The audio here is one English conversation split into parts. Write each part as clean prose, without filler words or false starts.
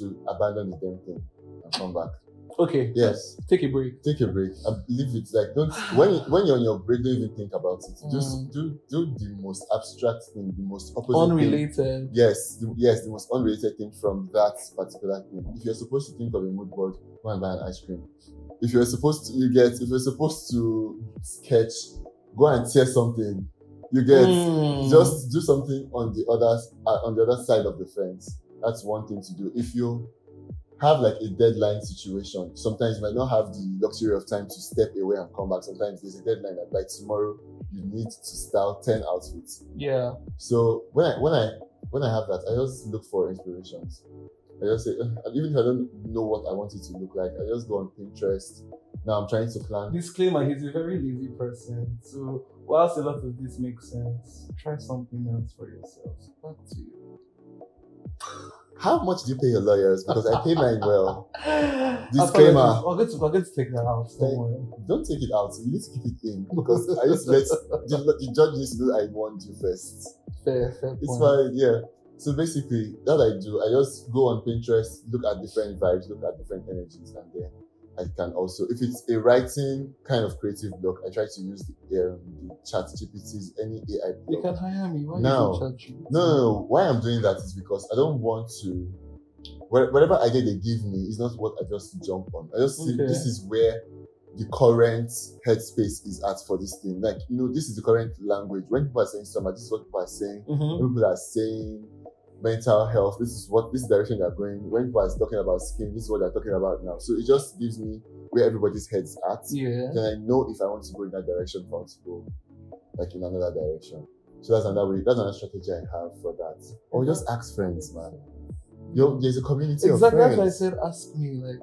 to abandon the damn thing and come back. Okay. Yes. Take a break. Take a break and leave it. Like don't when you're on your break, don't even think about it. Just do the most abstract thing, the most opposite thing. Unrelated. Yes, the most unrelated thing from that particular thing. If you're supposed to think of a mood board, go and buy an ice cream. If you're supposed to sketch, go and tear something. You get just do something on the other side of the fence. That's one thing to do. If you have like a deadline situation, sometimes you might not have the luxury of time to step away and come back. Sometimes there's a deadline that by tomorrow you need to style 10 outfits. Yeah. So when I have that, I just look for inspirations. I just say, even if I don't know what I want it to look like, I just go on Pinterest. Now I'm trying to plan. Disclaimer, he's a very lazy person. So whilst a lot of this makes sense, try something else for yourself. Back to you. How much do you pay your lawyers? Because I pay mine well. Disclaimer. I'm going to take that out. Don't take it out. You need to keep it in because I just let the judge needs to know I warned you first. Fair It's fine, yeah. So basically, that I do, I just go on Pinterest, look at different vibes, look at different energies, and then I can also, if it's a writing kind of creative block, I try to use the chat GPTs, any AI block. You can hire me. Why now, you chat GPT? No. Why I'm doing that is because I don't want to, whatever idea they give me is not what I just jump on. I just see this is where the current headspace is at for this thing. Like, this is the current language. When people are saying summer, this is what people are saying. When people are saying mental health, this direction they're going. When people are talking about skin, this is what they're talking about now. So it just gives me where everybody's head's at. Yeah. Then I know if I want to go in that direction, if I want to go like in another direction. So that's another strategy I have for that. Or just ask friends, man. There's a community of friends. Exactly, that's why I said ask me. Like,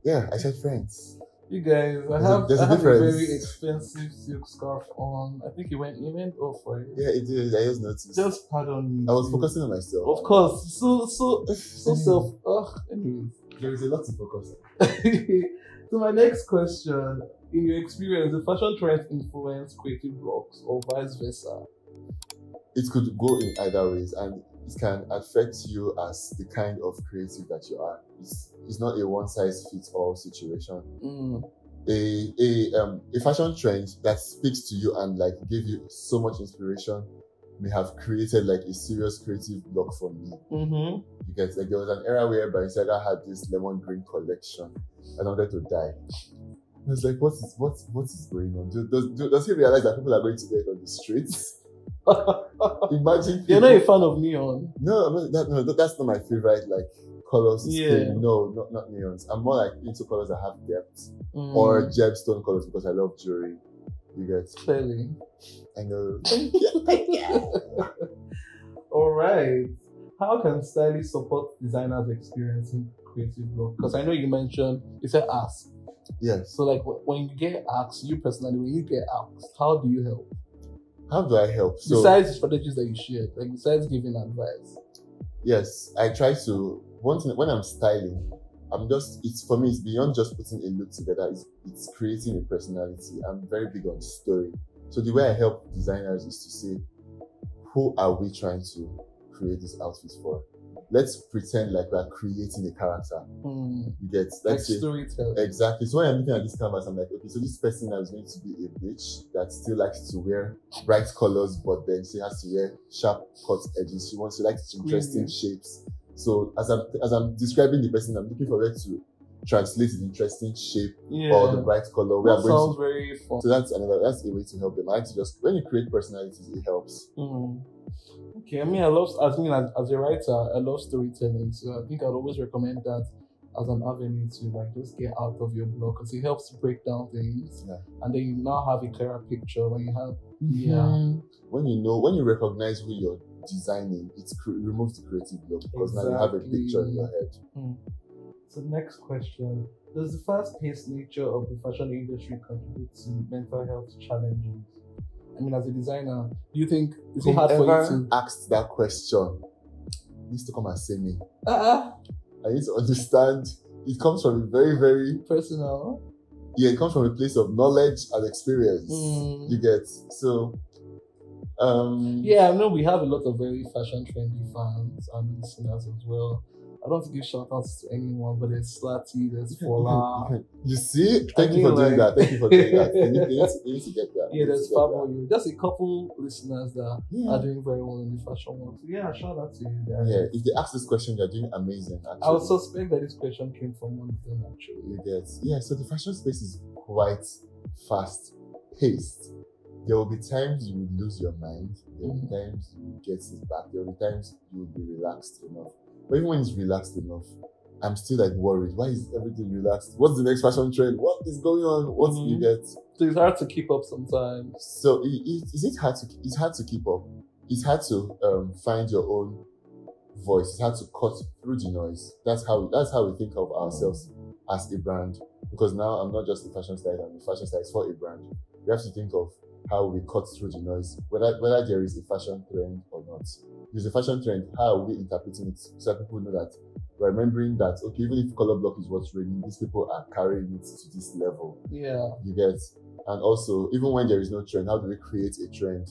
yeah, I said friends. You guys, I have a very expensive silk scarf on. I think it went off for it. Yeah, it did. I just noticed. Just pardon me. I was focusing on myself. Of course. So self. Anyways. There is a lot to focus on. So my next question: in your experience, the fashion trends influence creative blocks or vice versa? It could go in either ways, and it can affect you as the kind of creative that you are. It's not a one-size-fits-all situation. A fashion trend that speaks to you and like gave you so much inspiration may have created like a serious creative block for me. You get like there was an era where Balenciaga had this lemon green collection. I wanted to die. I was like, what is going on? Does he realize that people are going to wear it on the streets? Imagine you're not a fan of neon. No, that's not my favorite like colors. Yeah. No, not neons. I'm more like into colors that have depth or gemstone colors because I love jewelry. You get clearly. I know. All right. How can stylists support designers experiencing creative block? Because I know you said ask. Yes. So like when you get asked, you personally, when you get asked, how do you help? How do I help? Besides the strategies that you shared, like besides giving advice. Yes, I try to. One thing when I'm styling, for me, it's beyond just putting a look together. It's creating a personality. I'm very big on story. So the way I help designers is to say, who are we trying to create this outfit for? Let's pretend like we're creating a character. You get like storytelling. Exactly. So when I'm looking at this canvas, I'm like, okay, so this person now is going to be a bitch that still likes to wear bright colors, but then she has to wear sharp cut edges. She likes interesting shapes. So as I'm describing the person, I'm looking for where to translate the interesting shape or the bright color. That sounds very fun. So that's a way to help them. I like to just when you create personalities, it helps. Okay, I mean, as a writer, I love storytelling, so I think I'd always recommend that as an avenue to like just get out of your block because it helps to break down things, and then you now have a clearer picture when you have when you recognize who you're designing, it removes the creative block because now you have a picture in your head. So next question: does the fast-paced nature of the fashion industry contribute to mental health challenges? I mean, as a designer, do you think it's hard for you to ask that question? Needs to come and say me. I need to understand. It comes from a very, very personal. Yeah, it comes from a place of knowledge and experience. You get so. Yeah, I know we have a lot of very fashion trendy fans and listeners as well. I don't want to give shout outs to anyone, but there's Slati, there's Fola. You see? Thank you for doing that. Thank you for doing that. You need to get that. Yeah, there's Fabo. Just a couple listeners that are doing very well in the fashion world. So yeah, shout out to you guys. Yeah, if they ask this question, you're doing amazing. Actually. I would suspect that this question came from one of them actually. You get, yeah, so the fashion space is quite fast paced. There will be times you will lose your mind. There will be times you will get it back. There will be times you will be relaxed enough. But even when it's relaxed enough, I'm still like worried. Why is everything relaxed? What's the next fashion trend? What is going on? What you get? So it's hard to keep up sometimes. So is it hard to? It's hard to keep up. It's hard to find your own voice. It's hard to cut through the noise. That's how we think of ourselves as a brand. Because now I'm not just a fashion stylist. I'm a fashion stylist for a brand. We have to think of how we cut through the noise, whether there is a fashion trend or not. If there's a fashion trend, how are we interpreting it so that people know that we're remembering that, okay, even if color block is what's reigning, these people are carrying it to this level. Yeah. You get? And also, even when there is no trend, how do we create a trend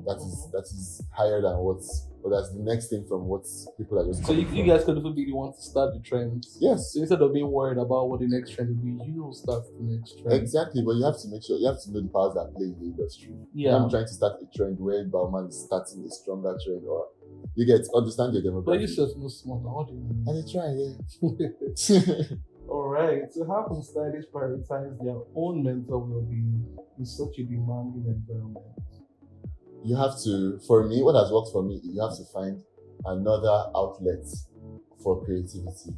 that is higher than or that's the next thing from what people are just. So you guys could even be the one to start the trends. Yes. So instead of being worried about what the next trend will be, you will start the next trend. Exactly, but you have to make sure, you have to know the powers that play in the industry. Yeah. I'm trying to start a trend where Bauman is starting a stronger trend, or you get understand your demographic. But you just no smaller. What do you mean? And they try, yeah. Alright, so how can stylists prioritize their own mental well-being in such a demanding environment? You have to, for me, what has worked for me, you have to find another outlet for creativity.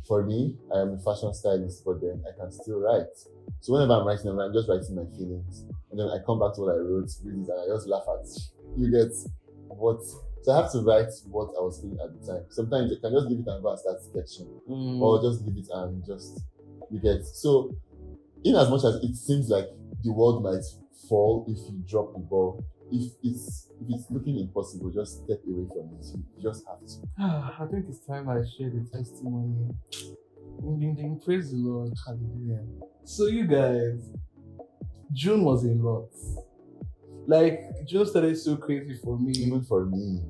For me, I am a fashion stylist, but then I can still write. So whenever I'm writing, I'm just writing my feelings. And then I come back to what I wrote, read it, and I just laugh at it. You get what? So I have to write what I was feeling at the time. Sometimes I can just leave it and go and start sketching. Or just leave it and just, you get. So in as much as it seems like the world might fall if you drop the ball, if it's looking impossible, just step away from it. You just have to. I think it's time I share the testimony. Praise the Lord. Hallelujah. So you guys, June was a lot. Like, June started so crazy for me. Even for me.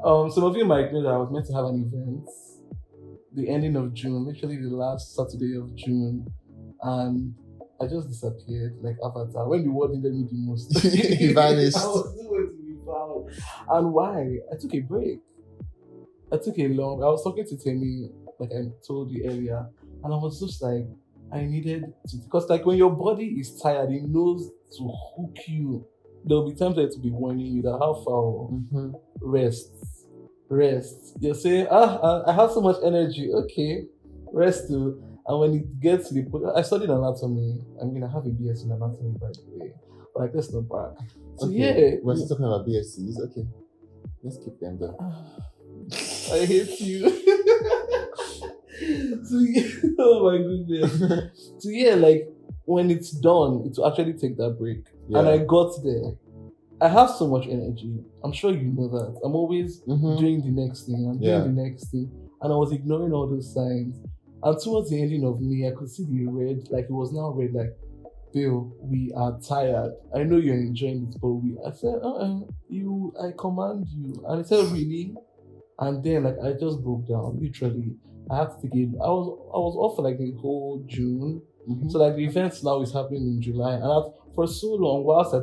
Some of you might know that I was meant to have an event the ending of June, literally the last Saturday of June, and I just disappeared like Avatar when the world needed me the most. He vanished. I was nowhere to be found. And why? I took a break. I was talking to Temi, like I told you earlier, and I was just like, I needed to, because like when your body is tired, it knows to hook you. There'll be times that it will be warning you that how far rest. You'll say, I have so much energy. Okay, rest too. And when it gets to the point, I studied anatomy. I mean, I have a BS in anatomy, by the way. But like, let's not brag. So yeah. We're still talking about BSCs. Okay. Let's keep them there. I hate you. So yeah, oh my goodness. So yeah, like when it's done, it will actually take that break. Yeah. And I got there. I have so much energy. I'm sure you know that. I'm always doing the next thing. I'm doing the next thing. And I was ignoring all those signs. And towards the ending of May, I could see the red, like it was now red, like, Bill, we are tired. I know you're enjoying it, but I said, I command you. And I said, really? And then, like, I just broke down, literally. I had to take it. I was off for like the whole June. So like the event now is happening in July. And for so long, whilst I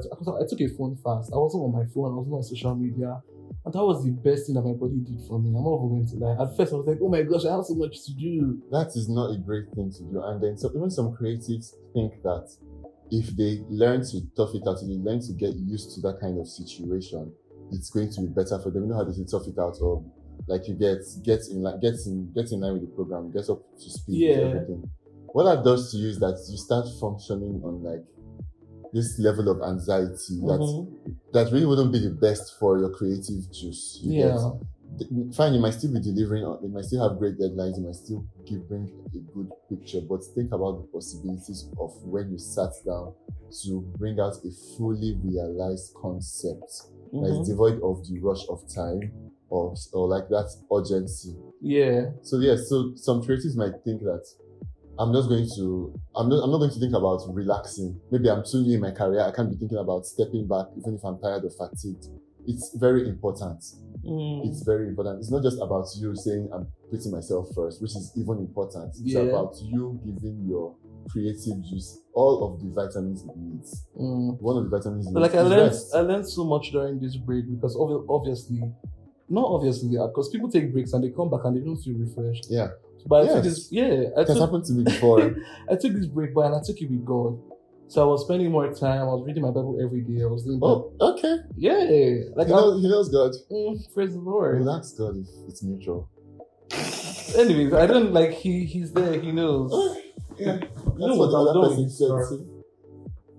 took a phone fast. I wasn't on my phone, I wasn't on social media. And that was the best thing that my body did for me. I'm not even going to lie. At first I was like, oh my gosh, I have so much to do. That is not a great thing to do. And then even some creatives think that if they learn to tough it out, if they learn to get used to that kind of situation, it's going to be better for them. You know how they say tough it out, or like you get in line with the program, get up to speed with everything. What that does to you is that you start functioning on like this level of anxiety that really wouldn't be the best for your creative juice. Fine, you might still be delivering, you might still have great deadlines, you might still bring a good picture, but think about the possibilities of when you sat down to bring out a fully realized concept that is devoid of the rush of time or like that urgency. So some creatives might think that I'm not going to think about relaxing. Maybe I'm too new in my career. I can't be thinking about stepping back, even if I'm tired or fatigued. it's very important. It's very important. It's not just about you saying I'm putting myself first, which is even important. It's about you giving your creative juice all of the vitamins it needs. One of the vitamins it needs. I learned so much during this break because obviously, because people take breaks and they come back and they don't feel refreshed. Yeah. But I took this. Yeah, it has happened to me before. I took this break, but I took it with God. So I was spending more time. I was reading my Bible every day. I was doing. Oh, okay. Yeah, like he knows God. Praise the Lord. Relax, God, if it's mutual. Anyways, I don't like he's there. He knows. Yeah, that's what the other person said.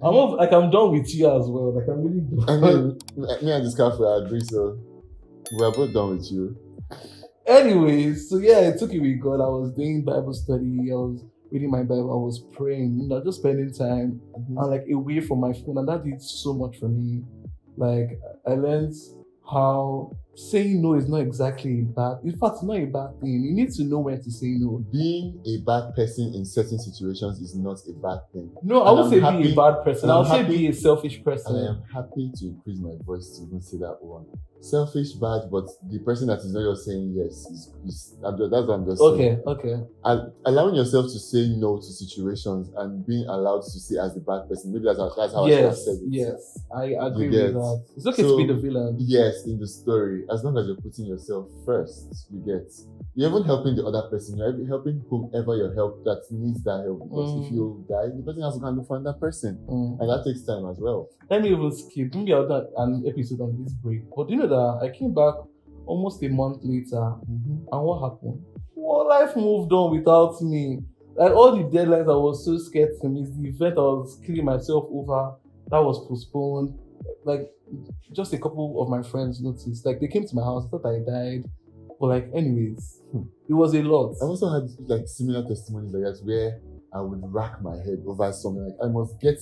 I'm done with you as well. Like I'm really done. I mean, me and this cafe agree, so we're both done with you. Anyways, so yeah, I took it with God. I was doing Bible study. I was reading my Bible. I was praying. Just spending time and like away from my phone, and that did so much for me. Like I learned how saying no is not exactly bad. In fact, it's not a bad thing. You need to know when to say no. Being a bad person in certain situations is not a bad thing. No, I won't say be a bad person. I'll say be a selfish person. And I am happy to increase my voice to even say that one. Selfish, bad, but the person that is not just saying yes is that's what I'm just saying. Okay. And allowing yourself to say no to situations and being allowed to say as the bad person. Maybe that's how I should have said it. Yes, I agree with that. It's okay to be the villain. Yes, in the story, as long as you're putting yourself first, you're even helping the other person. You're helping whomever you help that needs that help. Because if you die, the person has to go and look for another person. And that takes time as well. Let me even skip. Maybe I'll do an episode on this break. But do you know that I came back almost a month later, and what happened? Well, life moved on without me. Like all the deadlines I was so scared to miss, the event I was killing myself over, that was postponed. Like just a couple of my friends noticed. Like they came to my house, thought I died. But like anyways, it was a lot. I also had like similar testimonies like that where I would rack my head over something like I must get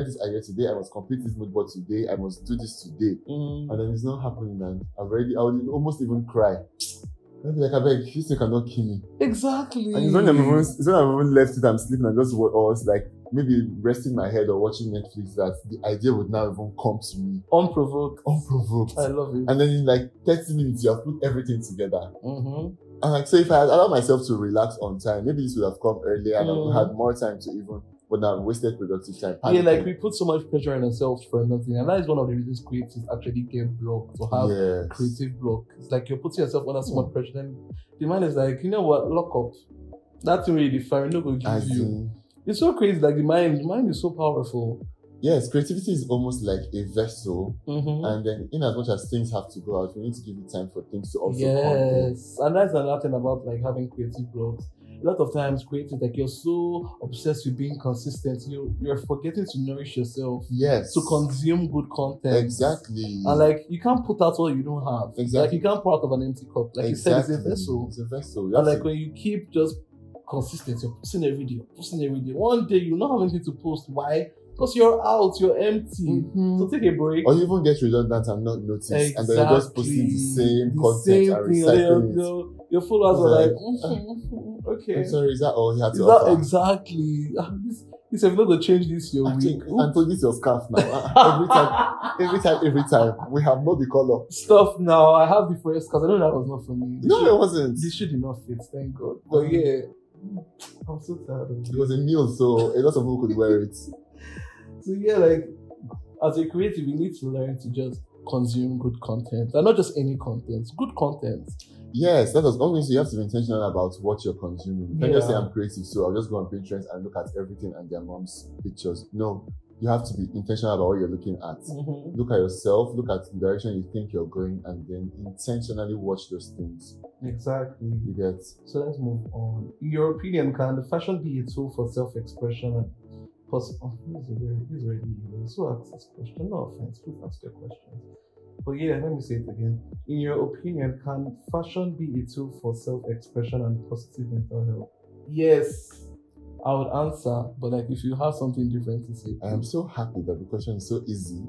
this idea today, I must complete this mood board today, I must do this today. And then it's not happening, and I would almost even cry. I'd be like, I beg, this thing cannot kill me. Exactly. And it's when I'm even left it, I'm sleeping and or it's like maybe resting my head or watching Netflix that the idea would now even come to me. Unprovoked. I love it. And then in like 30 minutes you have put everything together. And like, so if I had allowed myself to relax on time, maybe this would have come earlier and I had more time to even, but now wasted productive time. Yeah, like we put so much pressure on ourselves for nothing. And that is one of the reasons creatives actually get blocked or have creative block. It's like you're putting yourself under so much pressure. Then the man is like, you know what, lock up. That's really the fire, no go give you. It's so crazy, like the mind is so powerful. Yes, creativity is almost like a vessel, and then in as much as things have to go out, we need to give it time for things to also come in. Yes, and that's another thing about like having creative blocks. A lot of times, creative, like you're so obsessed with being consistent, you're forgetting to nourish yourself. Yes. To consume good content. Exactly. And like you can't put out what you don't have. Exactly. Like you can't pour out of an empty cup. Like you said, it's a vessel. It's a vessel. And like when you keep just consistent, you're posting every day. One day you'll not have anything to post. Why? Because you're out, you're empty. So take a break. Or you even get redundant and not notice. Exactly. And then you're just posting the same content and recycling it. Your followers are like, okay. I'm sorry, is that all you had to offer? Exactly. He said, we're not going to change this your week. And so this is your scarf now. every time. We have not the color. Stuff now. I have the first because I know that was not for me. It wasn't. This shoe did not fit, thank God. But yeah, I'm so tired of it. It was a meal, so a lot of people could wear it. So yeah, like as a creative, you need to learn to just consume good content, and not just any content, good content. Yes, that was always, you have to be intentional about what you're consuming. You can't just say I'm creative, so I'll just go on Pinterest and look at everything and their mom's pictures. No, you have to be intentional about what you're looking at. Look at yourself, look at the direction you think you're going, and then intentionally watch those things. Exactly. You get. So let's move on. In your opinion, can the fashion be a tool for self-expression and this is really evil. So ask this question. No offense, please ask your question. But yeah, let me say it again. In your opinion, can fashion be a tool for self-expression and positive mental health? Yes, I would answer, but like if you have something different to say. I am so happy that the question is so easy.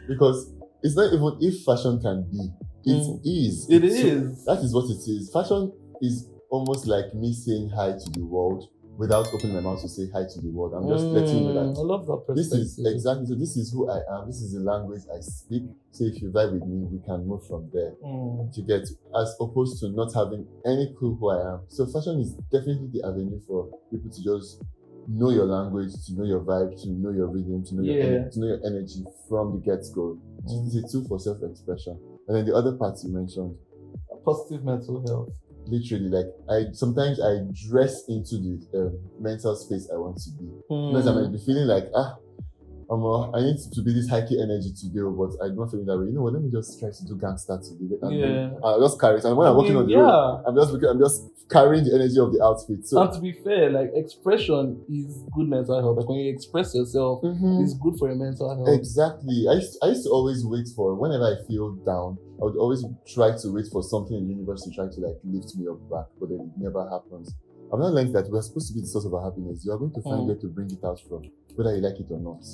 Because it's not even if fashion can be. It is. It is. That is what it is. Fashion is almost like me saying hi to the world without opening my mouth to say hi to the world. I'm just letting you know that I love that this perspective. is exactly, so this is who I am, this is the language I speak. So if you vibe with me, we can move from there. To get, as opposed to not having any clue who I am. So fashion is definitely the avenue for people to just know your language, to know your vibe, to know your rhythm, to know your energy from the get-go. It's a tool for self-expression. And then the other part you mentioned, positive mental health. Literally, like I sometimes dress into the mental space I want to be. Because I might be feeling like I need to be this high key energy today, but I'm not feeling that way. You know what? Let me just try to do gangster today. I'll just carry it. And when I'm walking on the road, I'm just carrying the energy of the outfit. So, and to be fair, like expression is good mental health. Like when you express yourself, it's good for your mental health. Exactly. I used to always wait for, whenever I feel down, I would always try to wait for something in the universe to try to like lift me up back, but then it never happens. I've not learned that we're supposed to be the source of our happiness. You are going to find where to bring it out from, whether you like it or not.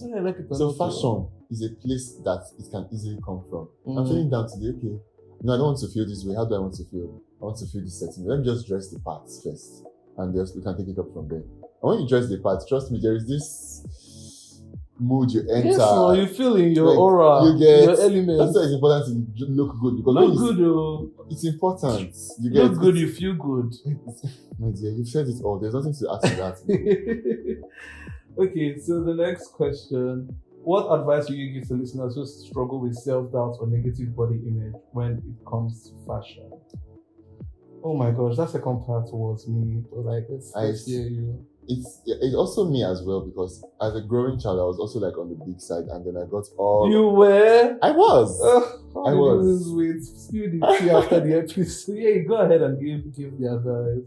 So fashion is a place that it can easily come from. I'm feeling down today, okay. No, I don't want to feel this way. How do I want to feel? I want to feel this setting. Let me just dress the parts first, and we can take it up from there. And when you dress the parts, trust me, there is this mood you enter. Yes, so you feel in your aura, you get your element. That's why it's important to look good, because it's important. You get look good, you feel good. My dear, you've said it all. There's nothing to add to that. Okay, so the next question: what advice will you give to listeners who struggle with self-doubt or negative body image when it comes to fashion? Oh my gosh, that second part was me. But like, let's hear you. It's also me as well, because as a growing child, I was also like on the big side, and then I got all. You were? I was. I was. Wait, spill the tea after the episode. Yeah, go ahead and give the advice.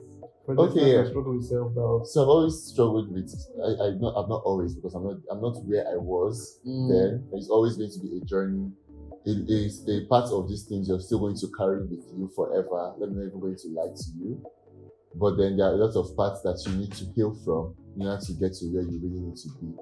Okay. I struggle with self-doubt. So I've always struggled with. I've not always, because I'm not where I was then. It's always going to be a journey. It is a part of these things you're still going to carry with you forever. Let me not even going to lie to you. But then there are a lot of parts that you need to heal from in order to get to where you really need to be.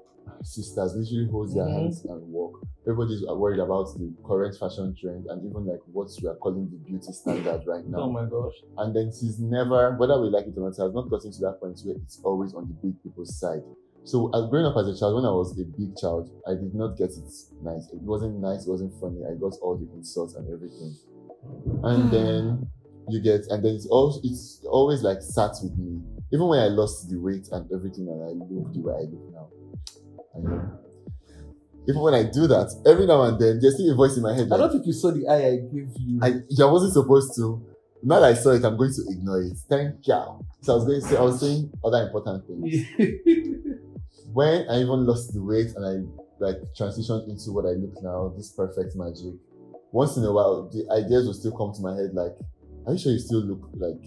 Sisters, literally hold their hands and walk. Everybody's worried about the current fashion trend and even like what we are calling the beauty standard right now. Oh my gosh. And then she's never, whether we like it or not, has not gotten to that point where it's always on the big people's side. So growing up as a child, when I was a big child, I did not get it nice. It wasn't nice, it wasn't funny. I got all the insults and everything. And then it's always like sat with me. Even when I lost the weight and everything and I look the way I look now. I know. Even when I do that, every now and then there's still a voice in my head. I don't think you saw the eye I gave you. I wasn't supposed to. Now that I saw it, I'm going to ignore it. Thank you. So I was saying other important things. When I even lost the weight and I like transitioned into what I look now, this perfect magic. Once in a while, the ideas will still come to my head like, are you sure you still look like?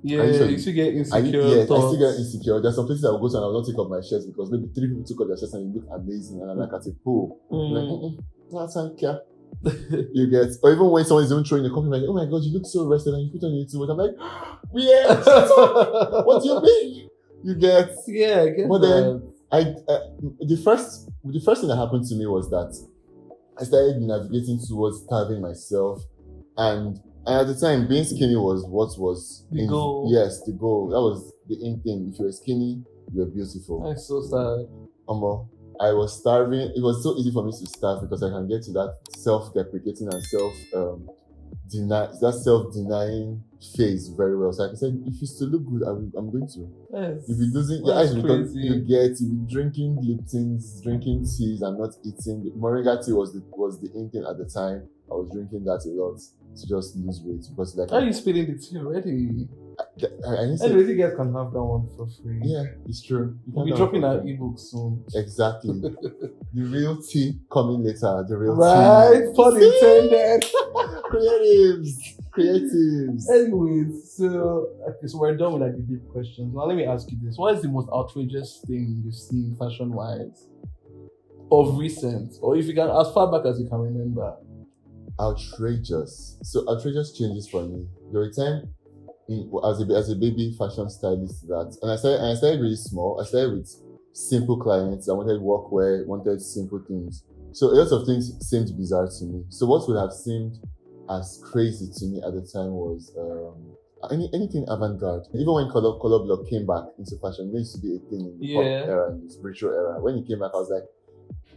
Yeah, you still get insecure. Yes, I still get insecure. There's some places I will go to and I will not take off my shirts because maybe 3 people took off their shirts and they look amazing, and I'm like at a pool. Like, that's okay. You get, or even when someone is even throwing a compliment, like, oh my god, you look so rested and you put on your too much. I'm like, yeah, what do you mean? You get, yeah, I get. But then the first thing that happened to me was that I started navigating towards starving myself, and at the time, being skinny was what was the goal. Yes, the goal. That was the in thing. If you were skinny, you were beautiful. I'm so sad. I was starving. It was so easy for me to starve because I can get to that self-deprecating and self-denying phase very well. So I said, if you still look good, I'm going to. Yes. If you're losing your eyes, you'll be drinking Liptons, drinking teas, and not eating. Moringa tea was the in thing at the time. I was drinking that a lot to just lose weight because like. Are you spilling the tea already? Anyway, you guys can have that one for free. Yeah, it's true. We'll be dropping our ebook soon. Exactly. The real tea coming later. The real tea. Right, pun intended. Creatives. Anyways, so we're done with like the deep questions. Now let me ask you this: what is the most outrageous thing you've seen fashion-wise of recent, or if you can, as far back as you can remember? Outrageous. So outrageous changes for me. There were time as a baby fashion stylist and I started really small. I started with simple clients. I wanted workwear, wanted simple things. So a lot of things seemed bizarre to me. So what would have seemed as crazy to me at the time was anything avant-garde. Even when color block came back into fashion, there used to be a thing in the pop era, in this retro era. When it came back, I was like,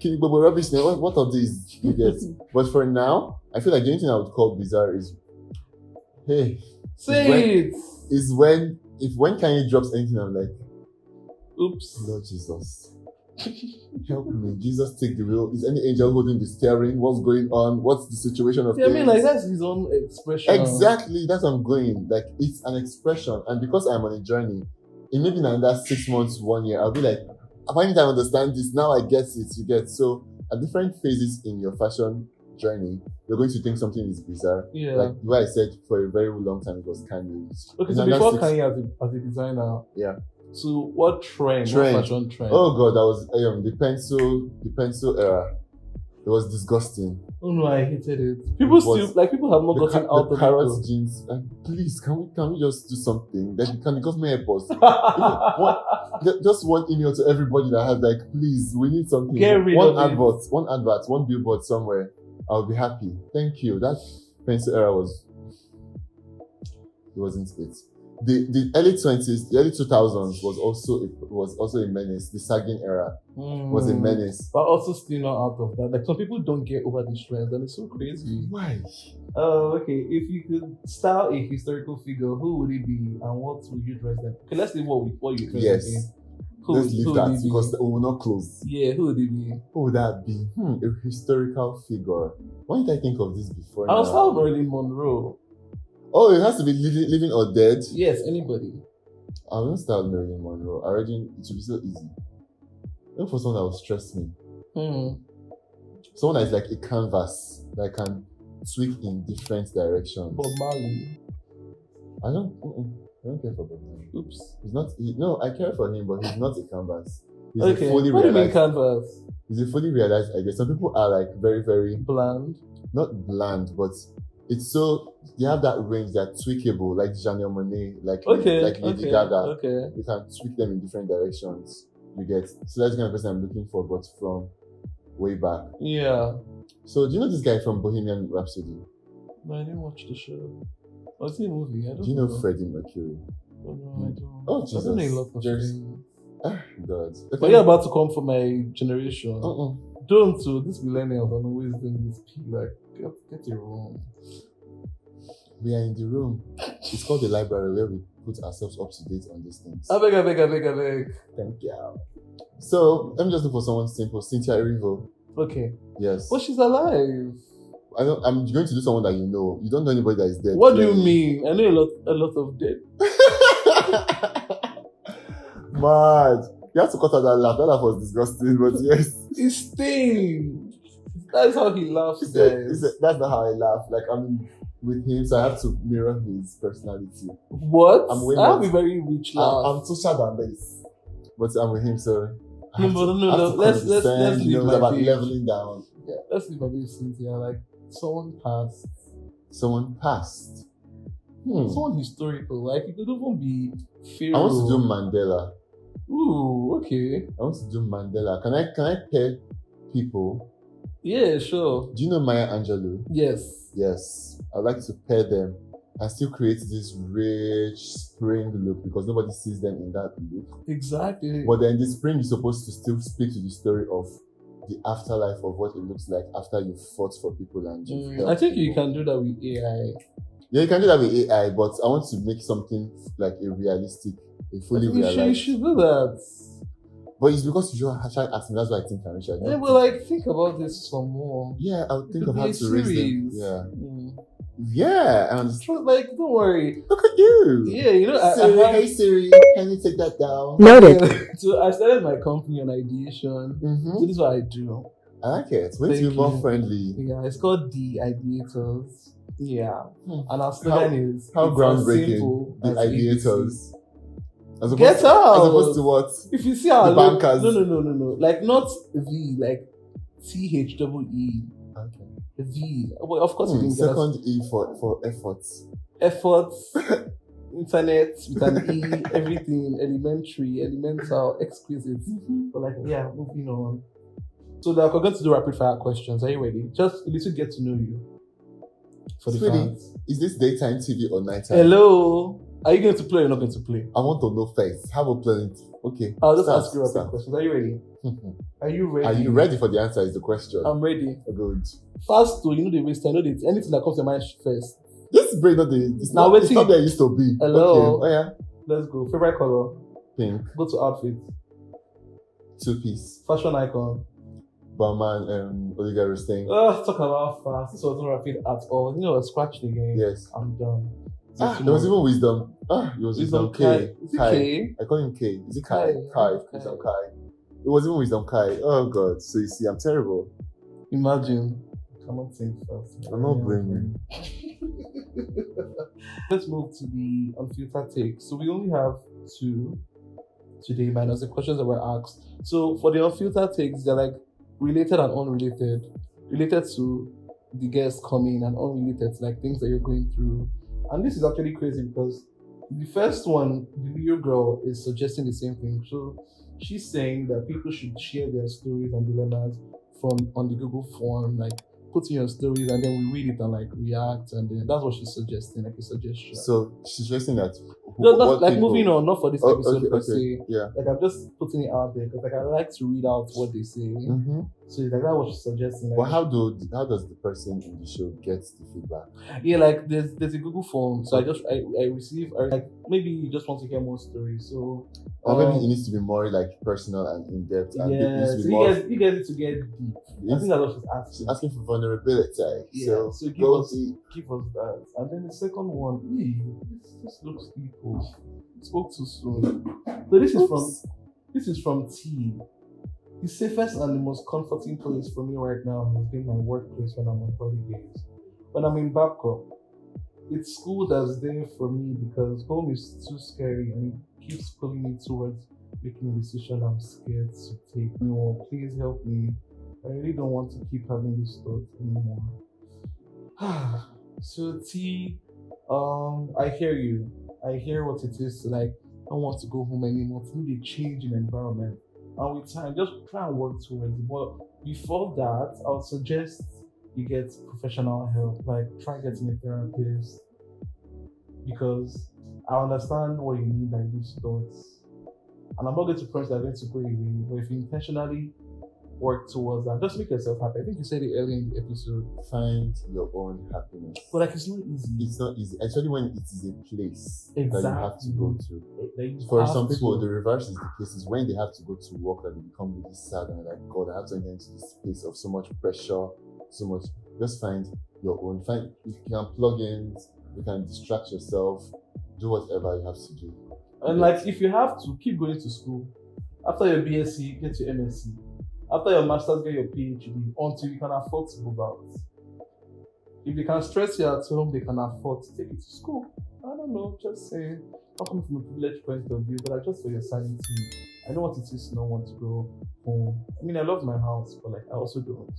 but rubbish, what are these? You get? But for now, I feel like the only thing I would call bizarre is, hey, is when Kanye drops anything, I'm like, oops, Lord Jesus, help me, Jesus, take the wheel. Is any angel holding the steering? What's going on? What's the situation of things? I mean, like, that's his own expression. Exactly, that's what I'm going. Like, it's an expression, and because I'm on a journey, in maybe in another 6 months, 1 year, I'll be like, I find I understand this, now I get it, you get. So at different phases in your fashion journey, you're going to think something is bizarre. Yeah. Like what I said, for a very long time, it was Kanye. Okay, so before Kanye as a designer, yeah. So what trend? What fashion trend? Oh god, that was the pencil era. It was disgusting. Oh no, I hated it. People have not gotten out of it. The carrot jeans. Please, can we just do something? Like, can the government help us? Just one email to everybody that has, like, please, we need something. Get rid of one one billboard somewhere. I'll be happy. Thank you. That pencil era wasn't it. The early 20s, the early 2000s was also a menace. The sagging era was a menace. But also still not out of that. Like, some people don't get over this trend, and it's so crazy. Why? Oh, okay. If you could style a historical figure, who would it be, and what would you dress them? Okay, let's see what you dress them in. Let's leave that because we will not close. Yeah, who would it be? Who would that be? A historical figure. Why didn't I think of this before? I'll style Marilyn Monroe. Oh, it has to be living or dead? Yes, anybody. I won't start Marilyn Monroe. I reckon it would be so easy. Look for someone that will stress me. Someone that is like a canvas that can tweak in different directions. Bob Marley. I don't care for Bob Marley. Oops. No, I care for him, but he's not a canvas. He's okay. What do you mean canvas? He's a fully realized idea. Some people are like very, very bland. Not bland, but it's so you have that range that's tweakable, like Janelle Monáe, like Lady Gaga. Okay. You can tweak them in different directions. You get. So that's the kind of person I'm looking for, but from way back. Yeah. So do you know this guy from Bohemian Rhapsody? No, I didn't watch the show. Was it a movie? I don't know. Do you know Freddie Mercury? Oh no, I don't. Oh Jesus. I don't know a lot of things. God. Okay. But you're about to come for my generation. Don't to these millennials are always doing this like get it wrong. We are in the room. It's called the library where we put ourselves up to date on these things. I beg. Thank you. So let me just look for someone simple. Cynthia Erivo. Okay. Yes. But she's alive. I'm going to do someone that you know. You don't know anybody that is dead. What do you mean? I know a lot of dead. Mad. You have to cut out that laugh. That laugh was disgusting, but yes. It stings. That's how he laughs. That's not how I laugh. Like, I'm with him, so I have to mirror his personality. What? I have a very rich laugh. I'm social than this. But I'm with him, so no. Let's leave my about leveling down. Yeah, let's leave my babe Cynthia. Like, someone passed. Someone passed. Someone historical. Like, it could even be Pharaoh. I want to do Mandela. Ooh, okay. I want to do Mandela. Can I pair people? Yeah, sure. Do you know Maya Angelou? Yes. Yes. I'd like to pair them and still create this rich spring look because nobody sees them in that look. Exactly. But then the spring is supposed to still speak to the story of the afterlife of what it looks like after you fought for people and I think you can do that with AI. Yeah, you can do that with AI, but I want to make something like a fully realized. You should do that. But it's because you actually asked me, that's why I think I'm sure. Yeah, but like, think about this some more. Yeah, I'll think of how to raise them. Yeah. Yeah, I understand. Like, don't worry. Look at you. Yeah, you know, hey Siri, can you take that down? Noted. So I started my company on ideation. So this is what I do. I like it. Way to be more friendly. Yeah, it's called The Ideators. Yeah. And our slogan is how groundbreaking. The Ideators. Get out! As opposed to what? If you see our bankers. No. Like, not V, like THEE. Okay. V. Well, of course, you can second E for efforts. Efforts, internet, with an E, everything, elementary, elemental, exquisite. But like, yeah, moving on. So, like, we're going to do rapid fire questions. Are you ready? Just a little get to know you. for the Sweetie, fans. is this daytime TV or nighttime? Hello. Are you going to play or not going to play? I want to know first. Have a plan. Okay. I'll just ask you rapid questions. Are you ready? Are you ready? Are you ready for the answer? Is the question. I'm ready. Good. Fast to, the waste time. Anything that comes to mind first. This brain not the. It's now not where it used to be. Hello. Okay. Oh yeah. Let's go. Favorite color? Pink. Go to outfit. 2-piece. Fashion icon. Barman Oliver Stein. Talk about fast. This was not rapid at all. Scratch the game. Yes. I'm done. There was even wisdom. It was wisdom K. Is it K? I call him K. Is it Kai? Kai. Wisdom Kai. It was even wisdom Kai. Oh God. So you see, I'm terrible. Imagine. Come on, think fast. I'm not blaming. Let's move to the unfiltered take. So we only have 2 today, minus the questions that were asked. So for the unfiltered takes, they're like related and unrelated. Related to the guests coming and unrelated to like things that you're going through. And this is actually crazy because the first one, the video girl, is suggesting the same thing. So she's saying that people should share their stories and dilemmas on the Google form, like put in your stories, and then we read it and like react, and then that's what she's suggesting, like a suggestion. So she's suggesting that. Moving on, not for this episode per se. Yeah. Like I'm just putting it out there because like I like to read out what they say. Mm-hmm. So like that's what she's suggesting. Like, but how does the person in the show get the feedback? Yeah, like there's a Google form. So I receive like maybe you just want to hear more stories. So or maybe it needs to be more like personal and in depth. And yeah, so you get it to get deep. I think that's what she's asking. She's asking for vulnerability. Yeah, so give us that. And then the second one, this looks equal. Spoke too soon. So this is from T. The safest and the most comforting place for me right now has been my workplace when I'm on holidays. When I'm in backup, it's school that's there for me because home is too scary and it keeps pulling me towards making a decision I'm scared to take. Please help me. I really don't want to keep having this thought anymore. So T, I hear you. I hear what it is to like, I don't want to go home anymore. To need a change in environment. And with time, just try and work towards it. But before that, I would suggest you get professional help. Like try getting a therapist. Because I understand what you mean by these thoughts. And I'm not going to promise that I'm going to go away. But if you intentionally work towards that, just make yourself happy. I think you said it earlier in the episode. Find your own happiness. But like it's not easy. It's not easy, especially when it is a place that you have to go to. For some people, the reverse is the case. Is when they have to go to work that they become really sad and like, God, I have to enter into this space of so much pressure, so much. Just find your own. If you can plug in, you can distract yourself, do whatever you have to do. And like if you have to, keep going to school. After your BSc, get your MSc. After your master's, get your PhD until you can afford to move out. If they can stress you at home, they can afford to take you to school. I don't know, just saying. Not coming from a privileged point of view, but like just for your sanity. I know what it is to not want to go home. I mean, I love my house, but like I also don't.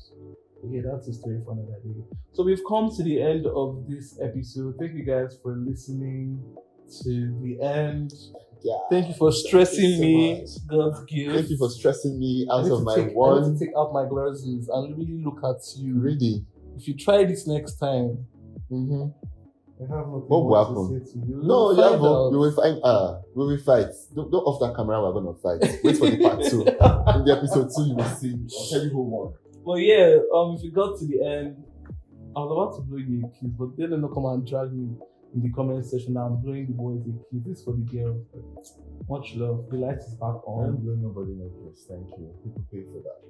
Okay, that's a story for another day. So we've come to the end of this episode. Thank you guys for listening to the end. Yeah. Thank you for stressing me, God's gift. Thank you for stressing me out of my I need to take out my glasses and really look at you. Really? If you try this next time, I have nothing what will happen? To say to you. No, you have we will find. We will fight. Don't off that camera. We're gonna fight. Wait for the part 2. In the episode 2, you will see. I'll tell you who won. Well, yeah. If you got to the end, I was about to blow you a kiss, but they didn't come and drag me in the comment section. I'm blowing the boys a kiss. This is for the girls. Much love. The light is back on. I'm blowing nobody no kiss. Thank you. People pay for that.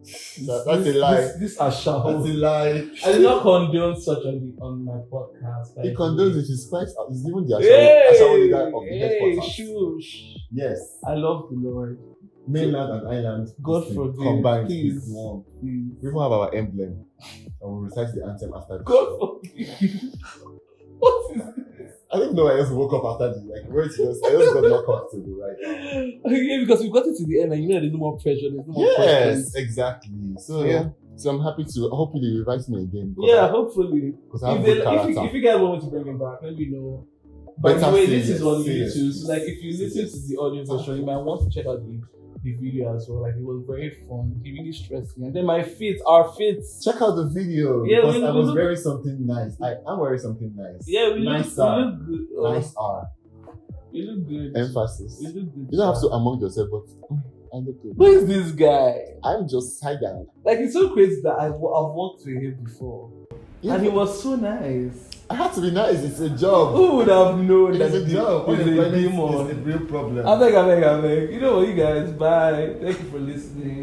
That's a lie. This are shahoos. That's a lie. I do not condone such on my podcast. He condones it. It's quite. It's even the Hey, guy of the headquarters. Shush. Yes. I love the Lord. Mainland and island. God forbid. Combined. Please. We even have our emblem. And we'll recite the anthem after the God show. forbid. What is this? I don't know. I just woke up after I just got more comfortable right now. Yeah, because we've got it to the end and you know there's no more pressure, there's no more questions. Exactly. So yeah. So I'm happy to. Hopefully you invite me again. Yeah, hopefully. Because I have good character. If you guys want me to bring him back, let me know. By the way, this is on YouTube. So like if you listen to the audio version, you might want to check out the the video as well. Like, it was very fun. He really stressed me. And then our feet. Check out the video. Yeah, because I was wearing something nice. I'm wearing something nice. Yeah, we look good. Nice R. You look good. Emphasis. You look good. You don't have to among yourself, but I look good. Who is this guy? I'm just Tiger. Like, it's so crazy that I've worked with him before. Yeah, and he was so nice. I had to be nice. It's a job. Who would have known that it's a job? It's a demon. It's a real problem. I beg. You know what, you guys? Bye. Thank you for listening.